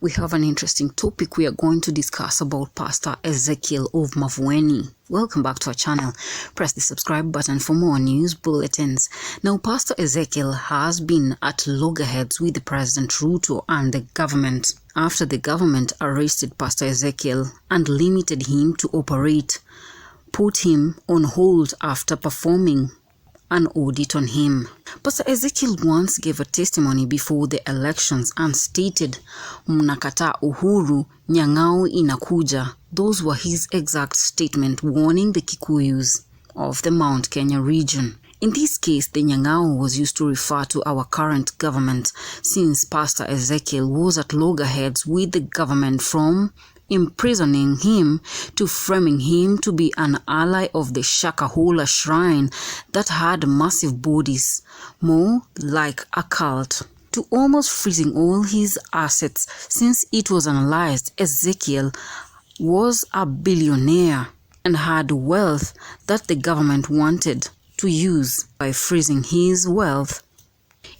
we have an interesting topic we are going to discuss about Pastor Ezekiel of Mavueni. Welcome back to our channel. Press the subscribe button for more news bulletins. Now, Pastor Ezekiel has been at loggerheads with the President Ruto and the government after the government arrested Pastor Ezekiel and limited him to operate, put him on hold after performing an audit on him. Pastor Ezekiel once gave a testimony before the elections and stated, "Mnakata uhuru, nyang'au inakuja." Those were his exact statement, warning the Kikuyus of the Mount Kenya region. In this case, the nyang'au was used to refer to our current government, since Pastor Ezekiel was at loggerheads with the government, from imprisoning him to framing him to be an ally of the Shakahola shrine that had massive bodies, more like a cult, to almost freezing all his assets. Since it was analyzed, Ezekiel was a billionaire and had wealth that the government wanted to use. By freezing his wealth,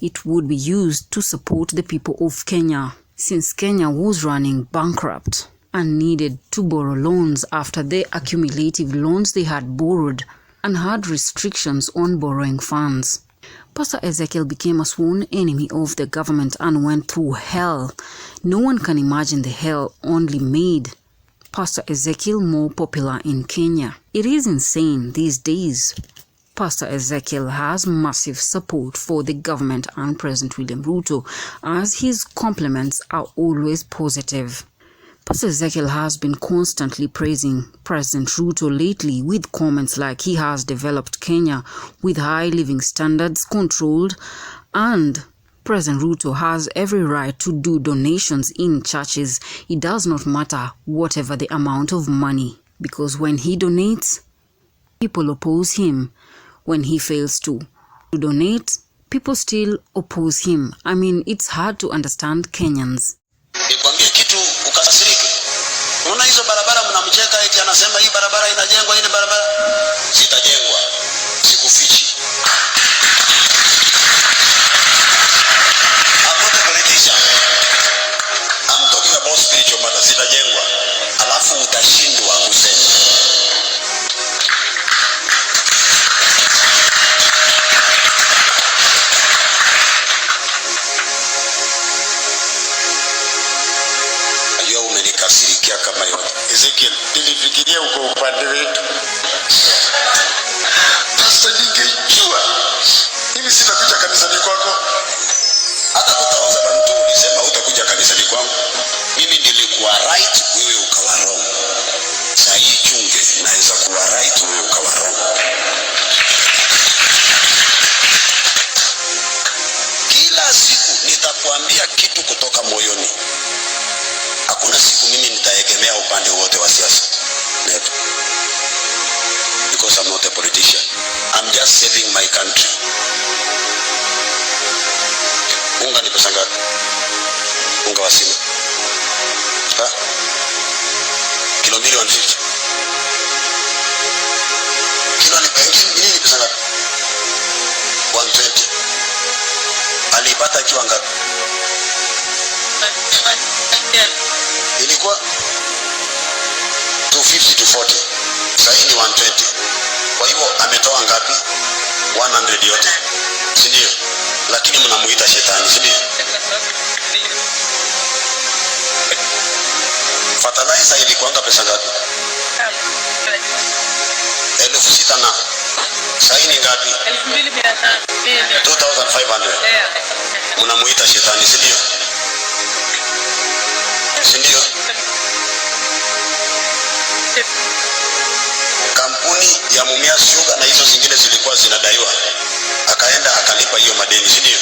it would be used to support the people of Kenya, since Kenya was running bankrupt and needed to borrow loans after the accumulative loans they had borrowed and had restrictions on borrowing funds. Pastor Ezekiel became a sworn enemy of the government and went through hell. No one can imagine the hell only made Pastor Ezekiel more popular in Kenya. It is insane these days. Pastor Ezekiel has massive support for the government and President William Ruto, as his compliments are always positive. Pastor Ezekiel has been constantly praising President Ruto lately with comments like he has developed Kenya with high living standards controlled, and President Ruto has every right to do donations in churches. It does not matter whatever the amount of money, because when he donates, people oppose him. When he fails to donate, people still oppose him. I mean, it's hard to understand Kenyans. Unaona hizo barabara mnamcheka eti anasema hii barabara inajengwa, hii barabara sitajengwa. Sikufichi. I'm not a politician. I'm talking about spiritual matters. Sitajengwa. Alafu utashindwa kusema. Umenikasirikia kama hiyo. Ezekiel, nilifikiria uko upande wetu. Pastor, ningejua hivi sitakuja kanisani kwako. Hata kutawaza bantu ulisema utakuja kanisani kwangu. Mimi nilikuwa right, wewe ukawa wrong. Sasa hii chunge naweza kuwa right, wewe ukawa wrong. Kila siku nitakwambia kitu kutoka moyoni. Hakuna siku mimi nitaegemea upande wote wa siasa. Never. Because I'm not a politician. I'm just saving my country. Unga ni pesa ngapi? Unga wa sima. Ha? Kilo 150. Kilo ni pesa ngapi? 120. Alipata kiwa ngapi? Ilikuwa 250 to 40. Sasa ni 120. Kwa hivyo ametoa ngapi? 100 yote. Si ndio? Lakini mnamuita shetani, si ndio? Fertilizer ilikuwa pesa ngapi? 6,000 na. Sasa ni ngapi? 2,500. Mnamuita shetani, si ndio? Sindio? Kampuni ya Mumia Sugar na hizo zingine zilikuwa zinadaiwa, akaenda akalipa hiyo madeni, sindio?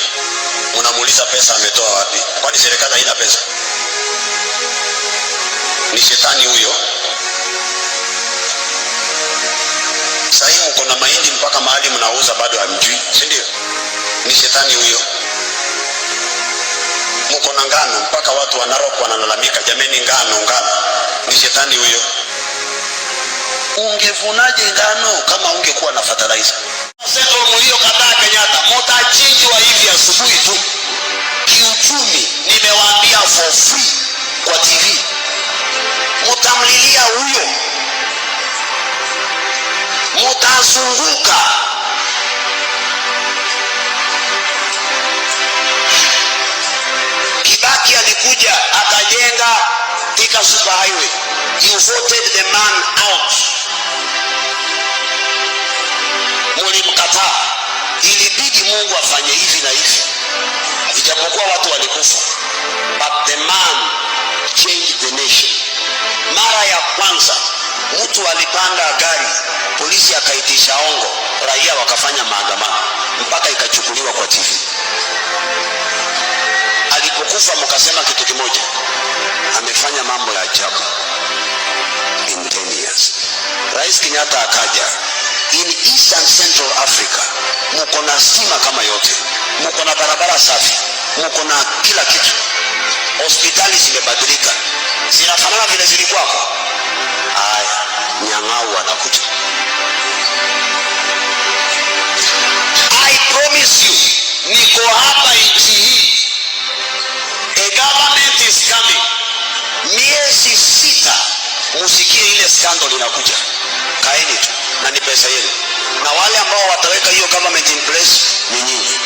Unamuuliza pesa ametoa wapi? Kwani serikali haina pesa? Ni shetani huyo. Sasa hivi mko na mahindi mpaka mahali mnauza bado hamjui, sindio? Ni shetani huyo. Mko na ngano mpaka watu wanaroko wanalalamika, jameni ngano. Ni shetani huyo. Ungevunaje ngano kama ungekuwa na fertilizer? Sasa mlio kataa Kenyatta, mtachinjwa hivi asubuhi tu. Kiuchumi nimewaambia for free. You voted the man out. Mulimkataa. Ilibidi Mungu afanye hivi na hivi. Ijapokuwa watu walikufa. But the man changed the nation. Mara ya kwanza mtu alipanda gari, polisi akaitisha ongo, raia wakafanya maandamano mpaka ikachukuliwa kwa TV. Alipokufa mkasema kitu kimoja, amefanya mambo ya ajabu in 10 years. Rais Kenyatta akaja. In East and Central Africa mko na stima kama yote, mko na barabara safi, mko na kila kitu. Hospitali zimebadilika, zinafanana vile zilikuwa hapo. Haya, Nyang'au anakuja. I promise you, niko hapa nchi hii. A government is coming. Miezi 6 musikie ile scandal inakuja. Kaeni tu na ni pesa yenu. Na wale ambao wataweka hiyo government in place ni nyinyi.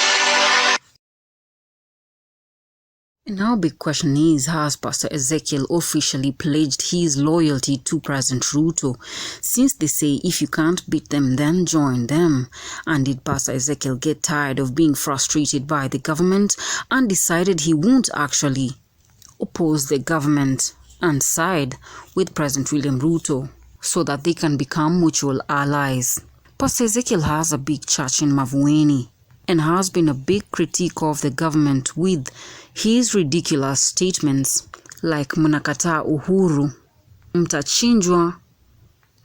Now, big question is, has Pastor Ezekiel officially pledged his loyalty to President Ruto? Since they say if you can't beat them, then join them. And did Pastor Ezekiel get tired of being frustrated by the government and decided he won't actually oppose the government and side with President William Ruto so that they can become mutual allies? Pastor Ezekiel has a big church in Mavueni and has been a big critique of the government with his ridiculous statements like mnakataa uhuru, mtachinjwa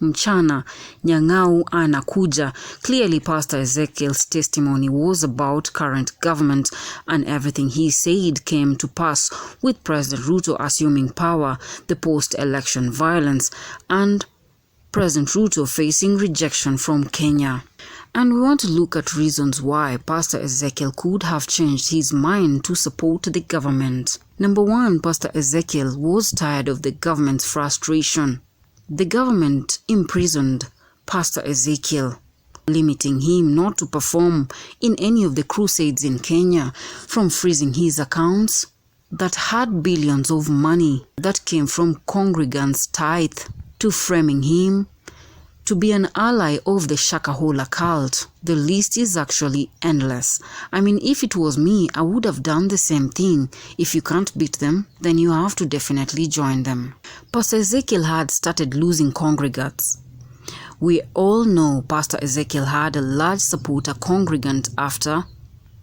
mchana, Nyang'au anakuja. Clearly, Pastor Ezekiel's testimony was about current government, and everything he said came to pass with President Ruto assuming power, the post-election violence, and President Ruto facing rejection from Kenya. And we want to look at reasons why Pastor Ezekiel could have changed his mind to support the government. Number 1, Pastor Ezekiel was tired of the government's frustration. The government imprisoned Pastor Ezekiel, limiting him not to perform in any of the crusades in Kenya, from freezing his accounts that had billions of money that came from congregants' tithe, to framing him to be an ally of the Shakahola cult. The list is actually endless. I mean, if it was me, I would have done the same thing. If you can't beat them, then you have to definitely join them. Pastor Ezekiel had started losing congregants. We all know Pastor Ezekiel had a large supporter congregant after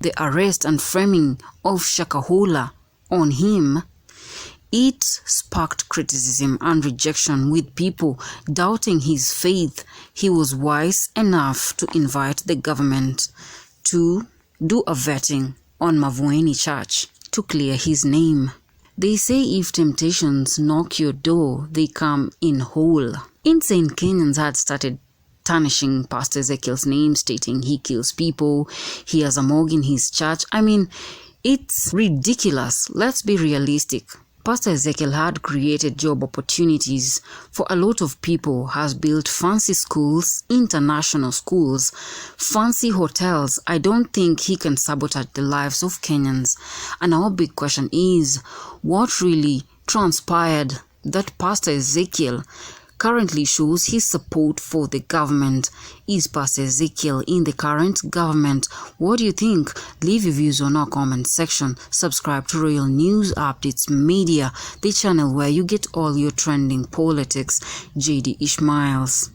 the arrest and framing of Shakahola on him. It sparked criticism and rejection, with people doubting his faith. He was wise enough to invite the government to do a vetting on Mavueni Church to clear his name. They say if temptations knock your door, they come in whole. Insane Kenyans had started tarnishing Pastor Ezekiel's name, stating he kills people, he has a morgue in his church. I mean, it's ridiculous. Let's be realistic. Pastor Ezekiel had created job opportunities for a lot of people, has built fancy schools, international schools, fancy hotels. I don't think he can sabotage the lives of Kenyans. And our big question is, what really transpired that Pastor Ezekiel currently shows his support for the government? Is Pastor Ezekiel in the current government? What do you think? Leave your views on our comment section. Subscribe to Royal News Updates Media, the channel where you get all your trending politics. JD Ishmaels.